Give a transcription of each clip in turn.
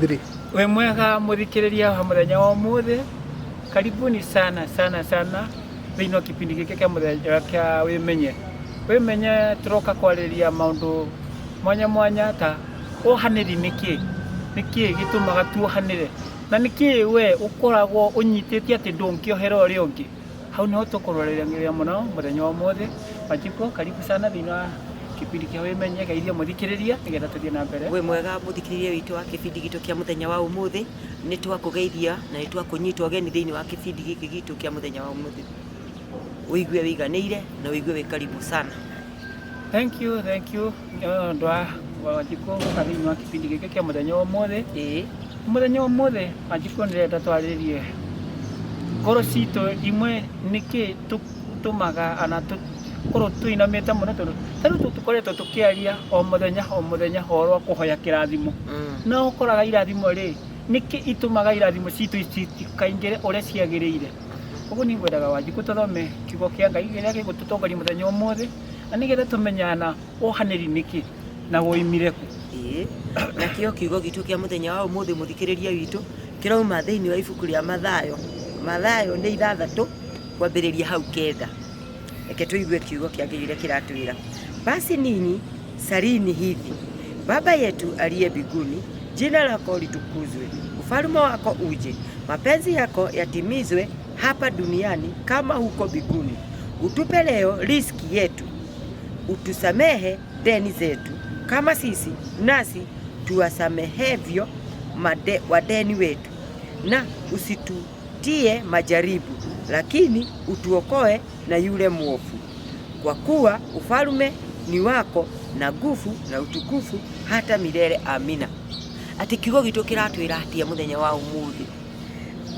3. We mwega muthikiriria wa muthenya wa umuthi, karibuni sana sana sana thiini wa kipindi giki kia muthenya kia wimenye turoka kwariria maundu mwanya mwanya ta uhaniri niki gitumaga tuhanire na niki we ukoragwo unyitite ati ndungiohera uri ungi hau niho tukuroreria muno muthenya wa umuthi. Wanjiko, karibu sana thiini wa kipindi kia wimenye gairia muthikiriria nigetha tuthie na mbere. We mwega muthikiriria witu wa kipindi gitu kia muthenya wa umuthi, ni twakugeithia na ni twakunyitwa geni thiini wa kipindi giki gitu kia muthenya wa umuthi. Uigue wiganire na uigue wi karibu sana. Thank you. Ndwa Wanjiko thiini wa kipindi giki kia muthenya wa umuthi. Muthenya wa umuthi Wanjiko ndirenda twaririe ngoro citu imwe niki tumaga ana korwo tuinamite muno tondu tukoretwo tukiaria o muthenya horo kuhoya kirathimo na ukoraga irathimo ri niki itumaga irathimo citu kaingire uria ciagirire. Uguo ni ngwendaga Wanjiko tuthome kiugo kia Ngai giria gigututongoria muthenya umuthi na nigetha tumenyana uhaniri niki na woimire ku. Na kiugo gitu kia muthenya wa umuthi muthikiriria witu kirauma thiini wa ibuku ria Mathayo ni 6 kwambiriria hau 9. Eke tuigue kiugo kia Ngai giria kiratwira. Basi ninyi salini hivi: Baba yetu aliye mbinguni, jina lako litukuzwe, ufalme wako uje, mapenzi yako yatimizwe hapa duniani kama huko mbinguni. Utupe leo riziki yetu, utusamehe deni zetu kama sisi nasi tuwasamehevyo wadeni wetu, na usitutie majaribu, lakini utuokoe na yule mwovu, kwa kuwa ufalme ni wako na nguvu na utukufu hata milele. Amina. Ati kiugo gitu kiratwira atia muthenya wa umuthi.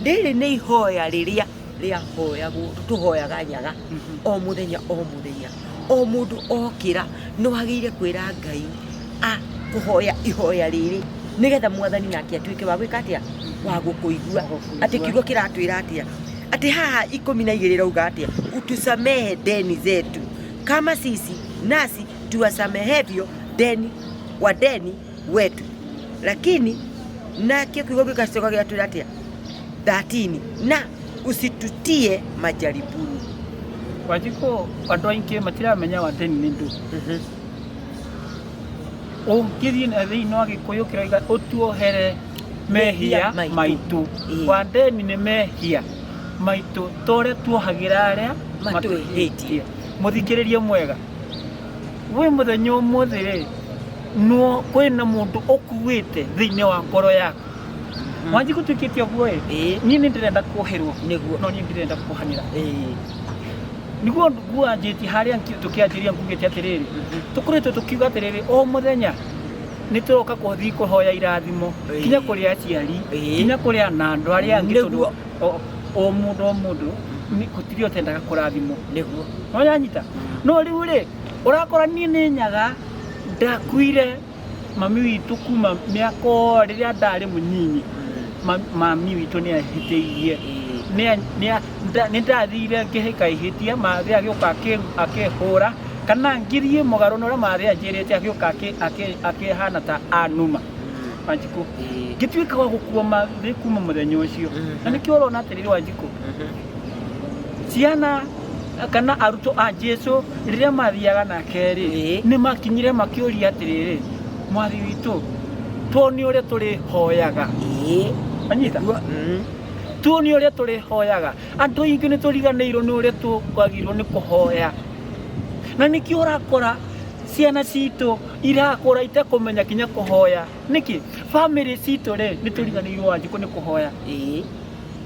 Ndiri ni ihoya riria hoyagwo tuhoyaga nyaga o muthenya o mundu okira no agire kwira Ngai kuhoya ihoya riri nigetha mwathani nake atuike wa gwika atia wa gukuigua. Ati kiugo kiratwira atia ati haha 12 rauga atia utusamehe deni zetu kama sisi nasi tuwasamehevyo wadeni wetu, lakini na kiugo gikacoka giatwira atia 13 na usitutie majaribuni. Wanjiko, andu aingi matiramenya wadeni ni ndu. Ungithii na thiini wa Gikuyu kiraiga utuohere mehia maitu. Wadeni ni mehia maitu tore tuohagira aria matwihitie. Muthikiririe mwega, we muthenya umuthi ri no kwina mundu ukuwite thiini wa ngoro yaku. Wanjiko tukitie guo ni ndirenda kuoherwo niguo no ni ndirenda kuhanira. Niguo ngua njiti haria tukianjiria ngugite atiriri tukuretwo tukiuga atiriri o muthenya ni turoka kuthii kuhoya irathimo kinya kuri aciari kinya kuri anandu aria angi tondu o mundu ni gutirio tendaga kurathimo niguo no yanyita no riu ri urakora ni nyaga ndakuire mami witu kuma miako riria ndari munyinyi. Mami witu ni ahitiirie ni ndathire ngihika ihitia mathi agioka akihura kana ngirie mugaru no mathi anjirite agioka akihana ta anuma. Wanjiko, gituika wa gukua mathi kuma muthenya ucio na nikio urona atiriri Wanjiko ciana kana aruto a Jesu riria mathiaga nake ri ni makinyire makiuria atiriri mwathi witu tuoni uria turi hoyaga. Anyita tuoni uria turi hoyaga. Andu ingi ni turiganiirwo ni uria twagirwo ni kuhoya na nikio urakora ciana citu irakura itakumenya kinya kuhoya. Niki family citu ri ni turiganiirwo Wanjiko ni kuhoya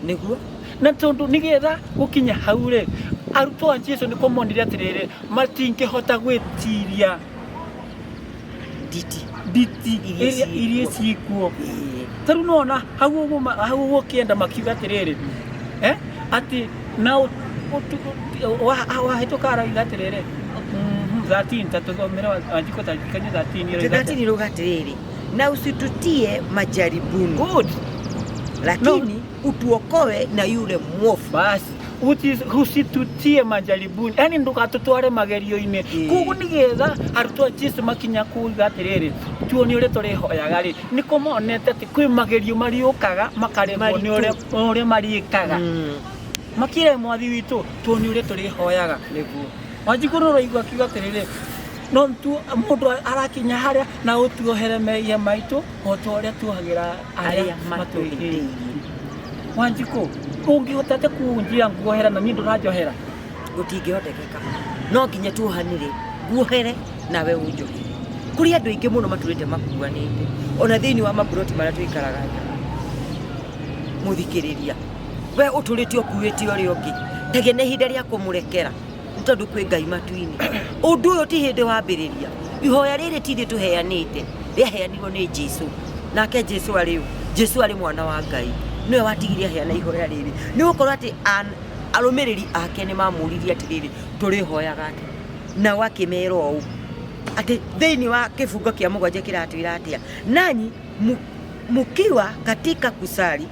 niguo na tondu nigetha gukinya hau ri aruto a Jesu ni komonire atiriri matingihota gwitiria diti iria ciikuo. Taru nona hau kienda makiuga atiriri ati na wahituka arauga atiriri 13 tatuthomera Wanjiko tajikanye 13 ruga atiriri na usitutie majaribuni. Good. Lakini utuokoe na yule mwovu. Basi usitutie majaribuni, yani ndukatutware magerio-ini. Koguo nigetha arutwo a Jesu makinya kuuga atiriri tuone uria turihoyaga ri niko monete ati kwi magerio mariukaga makaremwo ni uria mariikaga makire mwathi witu tuone uria turihoyaga niguo Wanjiku roigwa kiuga atiriri no tu mundu arakinya haria na utuohere mehia maitu o twaria tuhagira aria matwihiriirie. Wanjiku ungihotate kunjia nguohera na ni ndurajohera gutingihoteka no nginya tuhanire nguohere nawe unjohe kuri andu ingi muno maturite makuanite ona thiini wa maburoti maria twikaraga muthikiriria we uturite okuwite ori ongi tegene hinda ria kumurekera ntondu kwi Ngai matuini undu uyu ti hindi wambiriria ihoya riri ti tuheanite riaheanirwo ni Jesu nake Jesu ari mwana wa Ngai niwe watigiria heana ihoya riri ni gukorwo ati arumiriri ake ni mamuririe atiriri turihoyaga ati na wakimero u ati thiini wa kifungo kia mugwanja kiratwira atia nanyi mukiwa katika kusali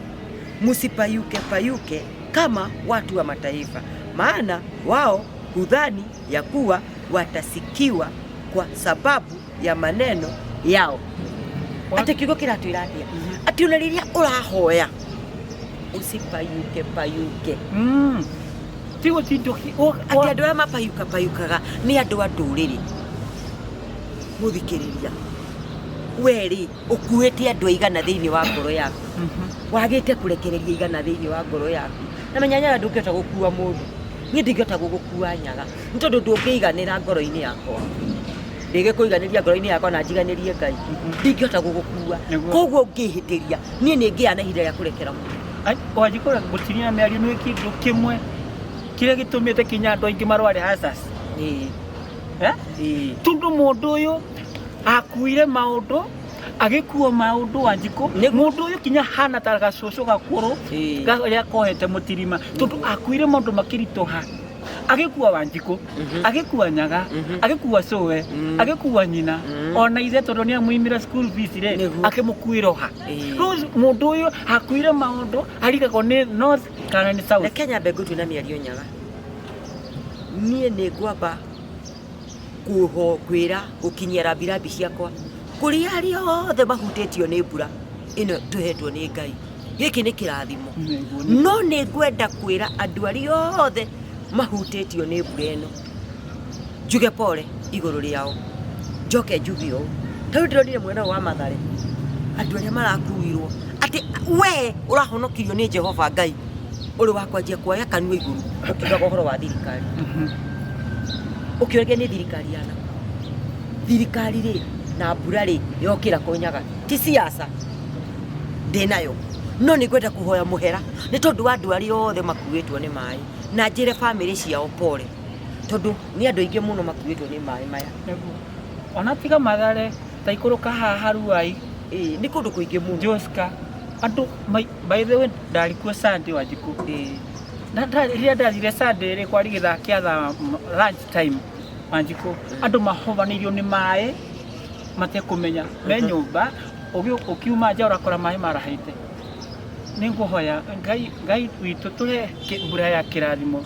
musipayuke kama watu wa mataifa, maana wao hudhani ya kuwa watasikiwa kwa sababu ya maneno yao. Ati kiugo kiratwira atia ati unariria urahoya usipayuke tigo tindoki ati andu aya mapayukaga ni andu a nduriri muthikiriria weri ukuite andu aigana thiini wa ngoro yaku wagite kurekereria igana thiini wa ngoro yaku na menyanya ndungihota gukua mundu ni ndingihota gugukua nyaga ntondu ndungiiganira ngoro-ini yakwa ndingikuiganiria ngoro-ini yakwa na njiganirie Ngai ndingihota gugukua koguo ungihitiria nie ningiana ihinda ria kurekera mundu Wanjiku gutinia miario ni kindu kimwe kiria gitumite kinya andu aingi marware asas tundu mundu uyu akuire maundu agikuo maundu Wanjiku mundu uyu kinya hana ta gacucu gakuru garia kohete mutirima tundu akuire maundu makiritoha agikuwa Wanjiku agikuwa nyaga agikuwa sowe agikuwa nyina ona ithe tondu ni amuimira school fees ri akimukuiroha rose mundu uyu akuire maundu arigagwo ni north kana ni south Kenya begutu na miario nyaga nie ni ngwamba kwira gukinyera birambi ciakwa kuri ari othe mahutitio ni mbura ino tuhetwo ni Ngai giki ni kirathimo no ni ngwenda kwira andu ari othe mahutitio ni mbura ino njuge pole iguru riao njoke njugio tondu ndironire mwena wa Mathare andu aria marakuirwo ati we urahonokirio ni Jehova Ngai uri wakwanjia kuoya kanua iguru ukiuga uhoro wa thirikari ukiorege ni thirikari yana thirikari ri na mbura ri yokira kunyaga ti siasa ndinayo no ni ngwenda kuhoya muhera ni tondu andu ari othe makuitwo ni mai na njire family ciao pole tondu ni andu aingi muno makuitwo ni mai maya ona tiga Mathare ta ikuruka haha Ruai ni kundu kuingi muno Joska andu by the way ndarikuo Sunday Wanjiku na ria ndarire Sunday ri kwari githakia lunch time Wanjiku andu mahobanirio ni mai matekumenya me nyumba ukiuma nja urakora mai marahite ninguhoya Ngai witu ture mbura ya kirathimo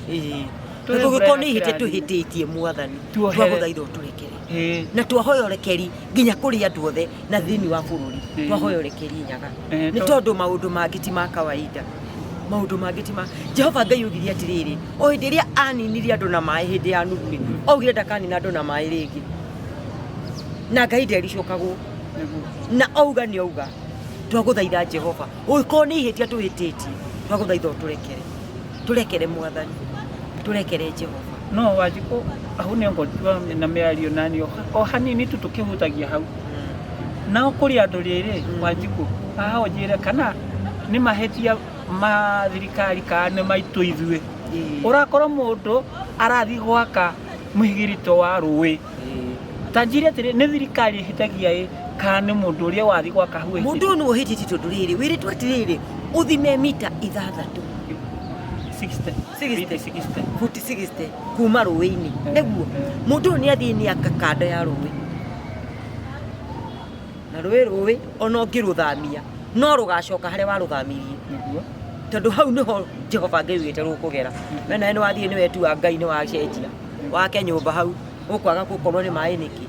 tugikoni hite tuhititie mwathani twaguthaitho turekere na twahoya urekeri nginya kuri andu othe na thiini wa bururi twahoya urekeri nyaga ni tondu maundu mangiti ma kawaida maundu mangiti ma Jehova Ngai ugiria atiriri o hindi ria aninirie andu na mai hindi ya nuguri augire ndakanina andu na mai ringi na Ngai ndericukagwo na auga ni auga twaguthaitha Jehova ukoni hitia tuhititie twaguthaitho turekere mwathani turekere Jehova no Wanjiku ahu ni ngotwa na miario nani o hanini tu tukihutagia hau na kuri andu riri Wanjiku aho njire kana ni mahetia ma thirikari kana maitu ithue urakora mundu arathi gwaka muhigirito wa ruwi tanjire atiri ni thirikari hitagia kana mundu uria wathi gwaka hu mundu nu uhititi tondu riri wiri twatiriri uthime mita 6 futi 60 kuma ruwi-ini neguo mundu ni athii ni akakanda ya ruwi na ruwi ona ngiruthamia no rugacoka haria waruthamirie tondu hau niho Jehova Ngai wĩte rũkũgera mena ĩno wathiĩ nĩ wetu wa Ngai nĩ wacenjia wake nyũmba hau ũkwaga gũkorwo nĩ maĩ nĩkĩ.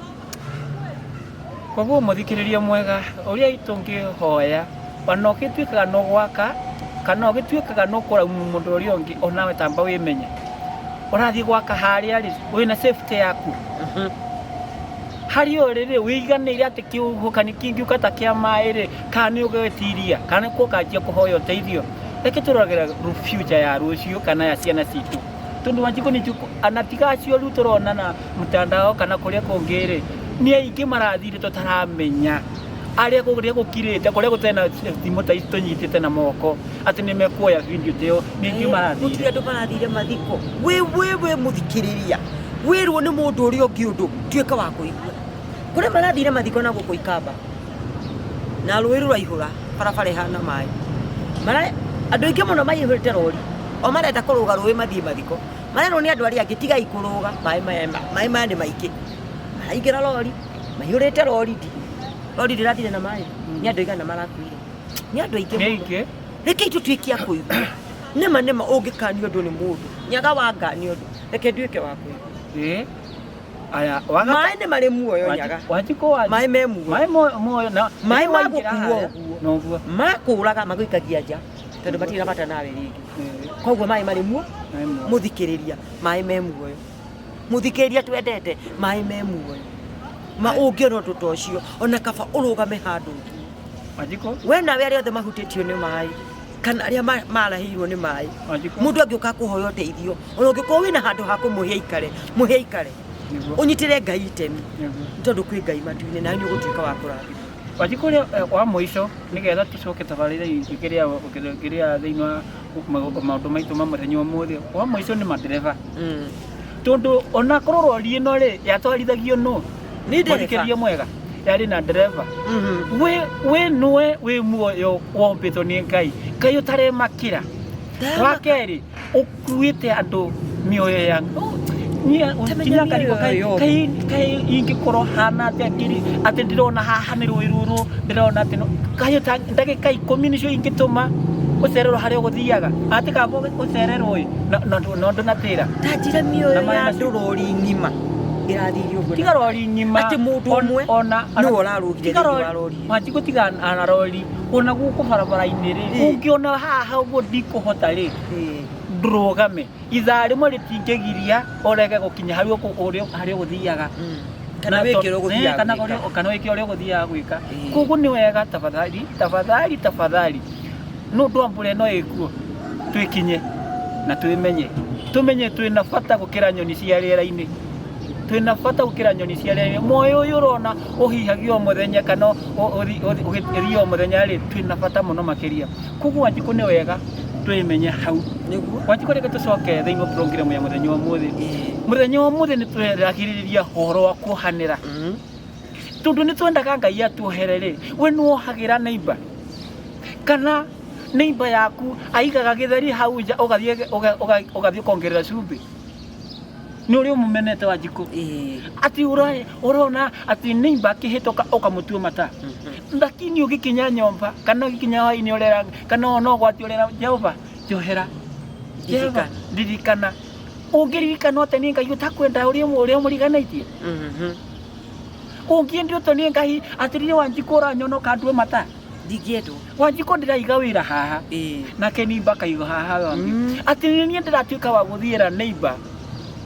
Koguo mũthikĩrĩria mwega ũrĩa itũngĩhoya ona ũgĩtuĩkaga no gwaka kana ũgĩtuĩkaga no kũraumu mũndũ ũrĩa ũngĩ onawe tamba wĩmenye ũrathiĩ gwaka harĩa rĩ wĩna safety yaku harĩa ũrĩ rĩ wĩiganĩire atĩ kĩhuhũkanio kĩngiũka ta kĩa maĩ rĩ kana nĩ ũgwĩtiria kana ũkanjia kũhoya ũteithio. Reke tũroragĩra future ya rũciũ kana ya ciana citũ tondũ Wanjikũ nĩ anatiga acio rĩu tũrona na mtandao kana kũrĩa kũngĩ rĩ nĩ aingĩ marathire tũtaramenya arĩa kũrĩa gũkirĩte kũrĩa gũtena thimũ ta ici tũnyitĩte na moko atĩ nĩ mekuoya video ta ĩyo nĩ aingĩ marathire. Gũtirĩ andũ marathire mathiko we mũthikĩrĩria wĩrwo nĩ mũndũ ũrĩa ũngĩ ũndũ tuĩka wa kũigua kũrĩa marathire mathiko na gũkũ Ikamba na rũĩ rũraihũra barabara ihana maĩ andũ aingĩ mũno maihũrĩte rori o marenda kũrũga rũĩ mathiĩ mathiko marerwo nĩ andũ arĩa angĩ tigai kũrũga maĩ maya nĩ maingĩ maraingĩra rori maihũrĩte rori ndĩrathire na maĩ nĩ andũ aigana marakuire nĩ andũ aingĩ reke tũtuĩke a kũigua nĩma ũngĩkanio ũndũ nĩ mũndũ nyaga wanganio ũndũ reke nduĩke wa kũigua. Aya maĩ nĩ marĩ muoyo nyaga maĩ me muoyo na maĩ magũkuo noguo makũraga magũikagia nja tondũ matirĩ bata nawe rĩngĩ koguo maĩ marĩ muoyo mũthikĩrĩria maĩ me muoyo mũthikĩrĩria twendete maĩ me muoyo ũngĩona ũndũ ta ũcio ona kaba ũrũgame handũ Wanjikũ we nawe arĩa othe mahutĩtio nĩ maĩ kana arĩa marahĩirwo nĩ maĩ mũndũ angĩũka kũhoya ũteithio ona ũngĩkorwo wĩna handũ ha kũmũhe aikare ũnyitĩre Ngai itemi tondũ kwĩ Ngai matu-inĩ na nĩ ũgũtuĩka wa kũrathima. Wanjikũ ũrĩa wa mũico nĩgetha tũcoke tabarĩra ikĩrĩa thĩinĩ wa maũndũ maitũ ma mũthenya ũmũthĩ wa mũico nĩ madereba tondũ ona korwo rori ĩno rĩ yatwarithagio nũ mũthikĩrĩria mwega yarĩ na dereva we nĩwe wĩ muoyo wombĩtwo nĩ Ngai ũtaremakĩra. Wa kerĩ ũkuĩte andũ mĩoyo yangu kai ingĩkorwo hana atĩ ndĩrona haha nĩ rũĩ rũrũ ndĩrona atĩ ndagĩka 10 nĩcio ingĩtũma ũcererwo harĩa ũgũthiaga atikamba ũcererwo nondũ natĩra tanjira mĩoyo ya andũ rori ng'ima ĩrathirio ũguo tiga rori ng'ima atĩ mũndũ ũmwe nĩwe ũrarũgire thĩinĩ wa rori Wanjikũ tiga na rori ona gũkũ barabara-inĩ rĩ ũngĩona haha ũguo ndikũhota rĩ ndũrũgame ithaa rĩmwe rĩtingĩgiria ũrege gũkinya harĩa ũgũthiaga kana wĩkĩre ũrĩa ũgũthiaga gwĩka. Koguo nĩ wega tafadhali no ndũ ambũre no ĩkuo twĩkinye na tũmenye twĩna bata gũkĩra nyoni cia rĩera-inĩ muoyo ũyũ ũrona ũhihagio mũthenya kana ũgĩthiĩ mũthenya rĩ twĩna bata mũno makĩria. Koguo Wanjikũ nĩ wega twĩmenye hau Wanjikũ reke tũcoke thĩinĩ wa program ya mũthenya ũmũthĩ nĩ twĩragĩrĩria ũhoro wa kuohanĩra tondũ nĩ twendaga Ngai atuohere rĩ we nĩ wohagĩra neighbor kana neighbor yaku aigaga gĩtheri hau nja ũgathiĩ kuongerera cumbĩ nĩ ũrĩa mũmenete Wanjikũ atĩ ũrona atĩ neighbor akĩhĩtũka ũkamũtua mata lakini ũgĩkinya nyomba kana ũgĩkinya hwaĩ-inĩ ũrera kana ona ũgwati ũrera Jehova njohera ndirikana ũngĩririkana atĩ nĩ Ngai ũtakwenda ũrĩa mũriganĩtie ũngĩenda ũtũ nĩ Ngai atĩ rĩrĩa Wanjikũ ũranyonoka ndue mata ndingĩendwo Wanjikũ ndĩraiga wĩra haha nake neighbor akaiga haha atĩ niĩ ndĩratuĩka wa gũthiĩra neighbor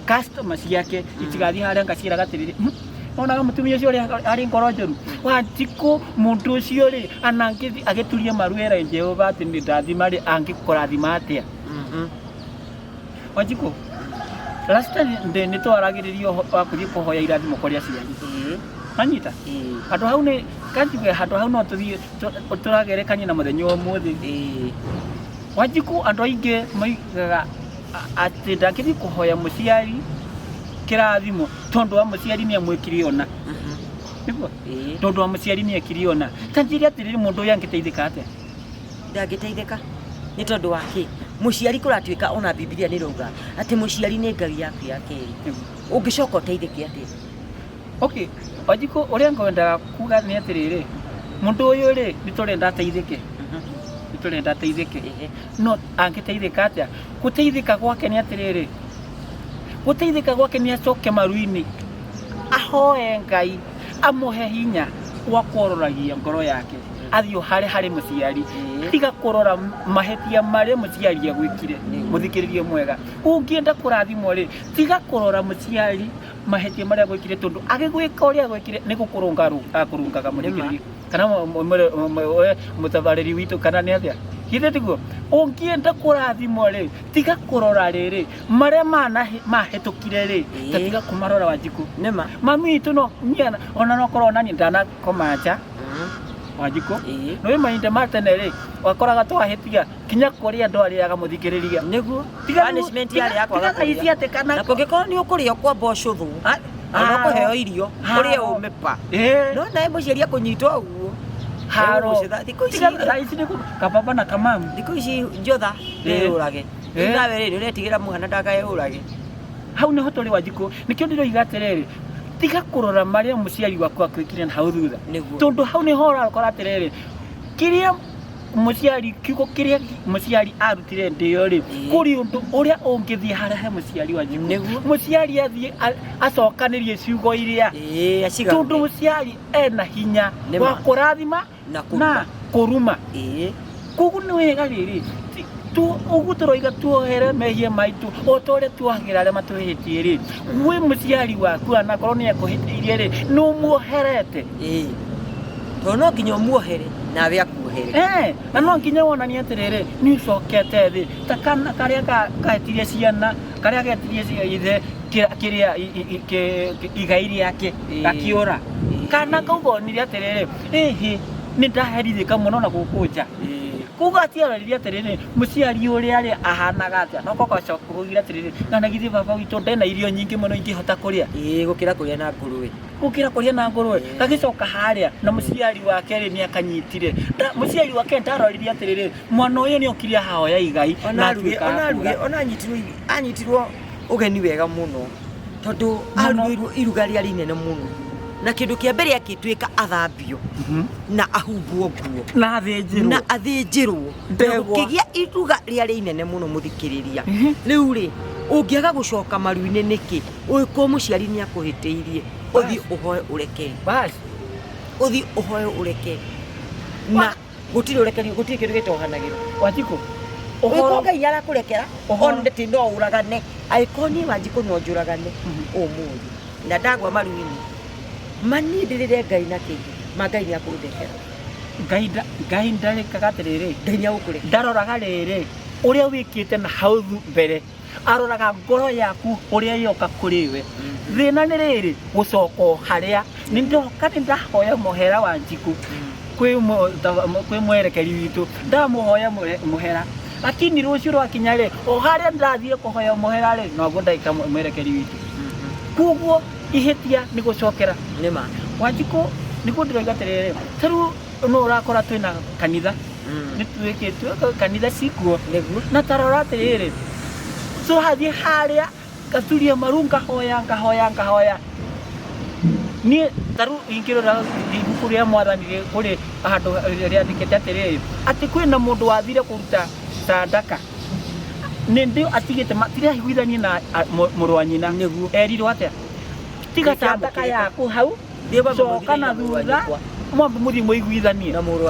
customer ciake itigathiĩ harĩa ngaciĩra gatĩrĩrĩ ona mũtumia ũcio arĩ ngoro njũru Wanjikũ mũndũ ũcio rĩ ana agĩturia maru era Jehova atĩ nĩ ndathima rĩ angĩkũrathima atĩa. Wanjikũ last time nĩ twaragĩrĩrio wa kũthiĩ kũhoya irathimo kũrĩ aciari manyita handũ hau nĩ kanjigwe handũ hau no tũthiĩ tũragerekania na mũthenya ũmũthĩ Wanjikũ andũ aingĩ maigaga atĩ ndangĩthiĩ kũhoya mũciari kĩrathimo tondũ wa mũciari nĩ amwĩkire ona nĩguo tondũ wa mũciari nĩ ekire ona tanjĩria atĩrĩrĩ mũndũ ũyũ angĩteithĩka atĩa ndangĩteithĩka nĩ tondũ wa kĩ mũciari kũratuĩka ona Biblia nĩ rauga atĩ mũciari nĩ Ngai yaku ya kerĩ ũngĩcoka ũteithĩke atĩa. Okay Wanjikũ ũrĩa ngwendaga kuga nĩ atĩrĩrĩ mũndũ ũyũ rĩ nĩ tũrenda ateithĩke turenda teithike no angiteithika atia guteithika gwake ni atiriri guteithika gwake ni acoke maruini ahoe Ngai amuhe hinya wa kororagia ngoro yake athio hari muciari tiga kurora mahetia mare muciari agwikire muthikiririe mwega ungienda kurathimwo ri tiga kurora muciari mahetia mare agwikire tondu agigwika uri agwikire ni gukurungaga muthikiririe kana mutabariri witu kana ni athia hithe tiguo ungienda kurathimwo ri tiga kurora riri mare mahetukire ri tiga kumarora Wanjiku nima mami itu no niana ona no korona ni ndana komaja Wanjiku no mainde matenere wakoraga twahetia kinya kuria ndo ariaga muthikiriria niguo punishment yari yakwa gakuria ati kana na kungikora ni ukuria kwa mboco thu ona kuheo irio kuria umepa no nae muciaria kunyitwo uguo haro ici ni kababa na kamamu thiko ici njotha urage ndawe riri uretigira mwana ndakae urage hau ni hotori Wanjiku nikio ndiro igaterere tiga kurora maria muciari waku akwikire na hau thutha tondu hau ni hora ukora atiriri kiria muciari kiugo kiria muciari arutire ndio ri kuri undu uria ungithie harahe muciari Wanjiku muciari athie acokanirie ciugo iria tondu muciari ena hinya wa kurathima na kuruma kugu ni wega riri tu uguturoiga tuohere mehie maitu otore tuagira aria matuhitie ri we muciari waku ana korwo ni ekuhitirie ri no muoherete to no nginya muohere nawe akuohere na no nginya wonania atiriri ni cokete thi ta kana karia kahetirie ciana karia getirie ithe kiria igairi yake gakiora kana kaugonire atiriri ni ndaherithika muno na gukunja kuga atiarariria atiriri muciari uria ari ahanaga atia no koko cokugira atiriri na githi baba witu ndena irio nyingi muno ingihota kuria gukira kuria na nguruwe gagicoka haria na muciari wake ri ni akanyitire muciari wake ndaroriria atiriri mwana uyu ni okiria hao ya igai ona anyitirwo ugeni wega muno tondu arugirwo iruga ria rinene muno na kindu kia mbere akitwika athambio na ahumbwo nguo na athinjirwo kigia iruga ria rinene muno muthikiriria riu ri ungiaga gucoka maruine niki uko muciari ni akuhiteirie uthi uhoe ureke basi uthi uhoe ureke na gutiri urekeri gutiri kindu gitohanagiro Wanjiku uhoro Ngai arakurekera onde ti no uragane aikoni Wanjiku no njuragane umuthi na ndagwa maruine manidire Ngai na kingi magai ni akuthekera Ngai ndarekaga atiriri Ngai ni agukure ndaroraga riri uria wikite na hau mbere aroraga ngoro yaku uria yoka kuriwe thina ni riri gucoko haria ni ndoka ni ndahoya muhera Wanjiku kwi mwerekeri witu ndamuhoya muhera lakini rucio rwakinya ri o haria ndathie kuhoya muhera ri no ndaika mwerekeri witu kuguo ihetia ni gucokera nima Wanjiku niko ndiroiga atiriri taru no urakora twina kanitha ni twikitwe kanitha cikuo na tarora atiriri so hathie haria gaturia marunga hoya ni taru ingirora ibuku ria mwathani kuri handu ria ndikete atiriri ati kwina mundu wathire kuruta sadaka ni ndio atigite matire higuithani na muru wa nyina erirwo atia tiga sadaka yaku hau coka na thutha mwambe muthi muiguithanie na muru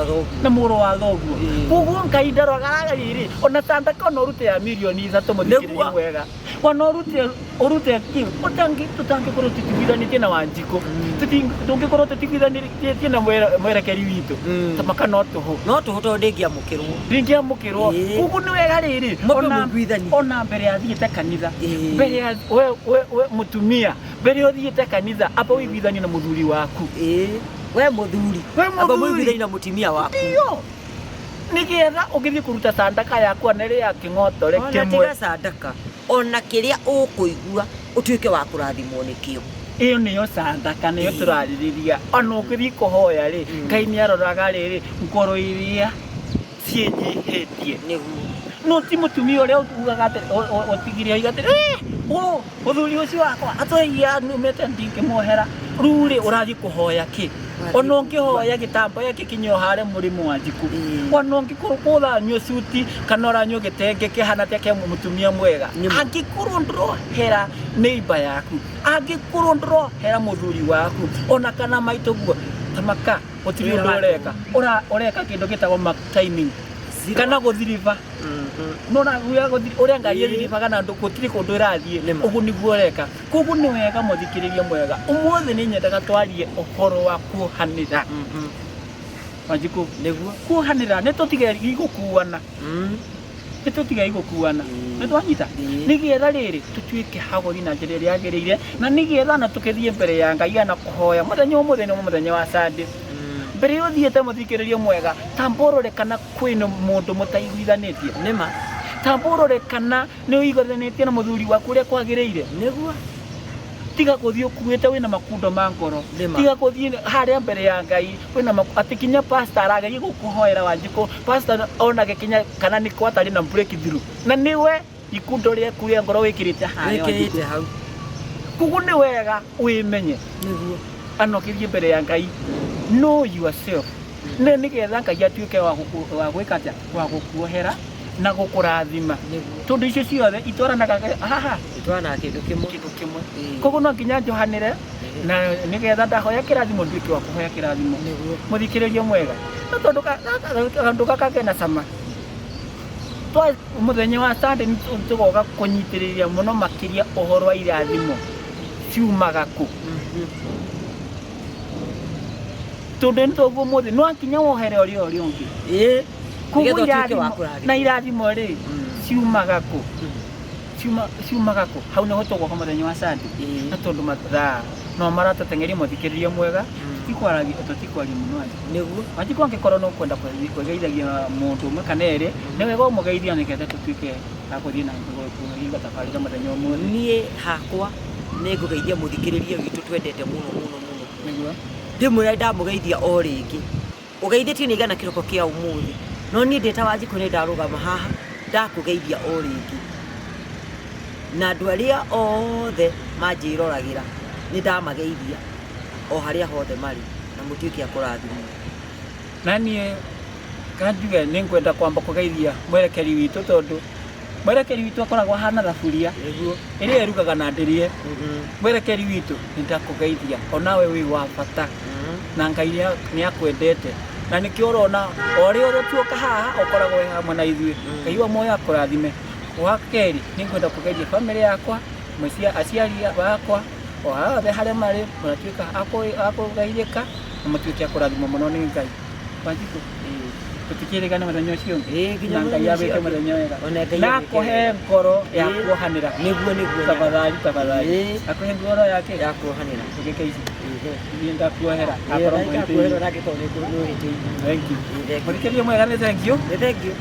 wa thoguo kuguo Ngai ndaroraga riri ona sadaka no rute ya milioni 3 muthikiririe mwega wana urute ki tutangi korwo tutiguithanitie na Wanjiku tungikorwo tutiguithanitie na mwerekeri witu tamaka no tuhu to ndingiamukirwo kugu ni wega riri ona mbere athiite kanitha mbere ya we mutumia mbere uthiite kanitha apa wiguithanie na muthuri waku we muthuri aba wiguithanie na mutumia waku nigetha ugithie kuruta sadaka yaku anere ya kingotore kimwe sadaka ona kiria ukuigua utuike wa kurathimwo nikio iyo niyo sadaka niyo turaririria ona ukithie kuhoya ri Ngai ni aroraga riri ngoro iria cienyihetie niguo no ti mutumia uria ugaga otigiria igate muthuri ucio wakwa atoia numete ndingimuhera ruri urathi kuhoya ki ona ũngĩhoya gĩtambaya gĩkinyo harĩa mũrĩmo wa Njiku ona ũngĩkorwo ũranyua cuti kana ũranyua gĩtenge kĩhana ta kĩa mũtumia mwega angĩkorwo ndũrohera neighbor yaku angĩkorwo ndũrohera mũthuri waku ona kana maitũ guo tamaka ũtirĩ ũndũ ũreka kĩndũ gĩtagwo mark timing kana gũthiriva nona ũrĩa ngari ĩthiriva kana gũtirĩ kũndũ ĩrathiĩ ũguo nĩguo ũreka koguo nĩ wega mũthikĩrĩria mwega ũmũthĩ nĩ nyendaga twarie ũhoro wa kuohanĩra Wanjiku nĩguo kuohanĩra nĩ tũtige gũkuana nĩ tũtige gũkuana nĩ twanyita nĩgetha rĩrĩ tũtuĩke hagũri na njĩra ĩrĩa yagĩrĩire na nĩgetha na tũkĩthiĩ mbere ya Ngai na kũhoya mũthenya ũmũthĩ nĩ mũthenya wa Sunday mbere ũthiĩte mũthikĩrĩria mwega tambũrore kana kwĩna mũndũ mũtaiguithanĩtie nĩma tambũrore kana nĩ ũiguithanĩtie na mũthuri waku ũrĩa kwagĩrĩire nĩguo tiga gũthiĩ ũkuĩte wĩna makundo ma ngoro tiga gũthiĩ harĩa mbere ya Ngai wĩna atĩ kinya pastor arageria gũkũhoera Wanjiku pastor onage kinya kana nĩ kwatarĩ na breakthrough na nĩwe ikundo rĩaku rĩa ngoro wĩkĩrĩte hau kugu nĩ wega wĩmenye nĩguo anokithie mbere ya Ngai know yourself nĩgetha Ngai atuĩke wa gwĩka atĩa wa gũkuohera na gũkũrathima tondũ icio ciothe itwaranaga haha itwaranaga kĩndũ kĩmwe koguo no nginya njohanĩre na nĩgetha ndahoya kĩrathimo nduĩke wa kũhoya kĩrathimo mũthikĩrĩria mwega na tondũ kandũ gaka kena cama mũthenya wa Sunday nĩtũgoka kũnyitĩrĩria mũno makĩria ũhoro wa irathimo ciumaga kũ tondũ nĩtũguo mũthĩ no nginya wohere ũrĩa ũngĩ koguo na irathimo rĩ ciumaga kũ hau nĩho tũgoka mũthenya wa Sunday na tondũ mathaa no maratũteng'eria mũthikĩrĩria mwega tũtikwaria mũno nĩguo Wanjiku angĩkorwo no kwenda kwĩgeithagia mũndũ ũmwe kana erĩ nĩ wega ũmũgeithia nĩgetha tũtuĩke a gũthiĩ na kũhinga tabarĩra mũthenya ũmwe niĩ hakwa nĩ ngũgeithia mũthikĩrĩria witũ twendete mũno nĩguo ndĩmwĩra ndamũgeithia o rĩngĩ ũgeithĩtie nĩ igana kĩroko kĩa ũmũthĩ no niĩ ndĩta Wanjiku nĩ ndarũgama haha ndakũgeithia o rĩngĩ na andũ arĩa othe manjĩroragĩra nĩ ndamageithia o harĩa hothe marĩ na mũtuĩke a kũrathimwo na niĩ kanjuge nĩ ngwenda kwamba kũgeithia mwerekeri witũ tondũ mwerekeri witũ akoragwo hana thaburia ĩrĩa erugaga na ndĩrie mwerekeri witũ nĩ ndakũgeithia onawe wĩ wa bata na Ngai nĩ akwendete na nĩkĩo ũrona o rĩo tuoka haha ũkoragwo wĩ hamwe na ithuĩ Ngai wa muoyo akũrathime wa kerĩ nĩ ngwenda kũgeithia bamĩrĩ yakwa aciari bakwa o hothe harĩa marĩ mũratuĩka a kũgeithĩka na mũtuĩke a kũrathimwo mũno nĩ Ngai Wanjiku tũtikĩrĩgane mũthenya ũcio na Ngai abĩte mũthenya wega na akũhe ngoro ya kuohanĩra nĩguo tafadhali akũhe ngoro yake ya kuohanĩra tũgĩke ici niĩ ndakuohera akorwo mũhĩtĩirie thank you mũthikĩrĩria mwega nĩ thank you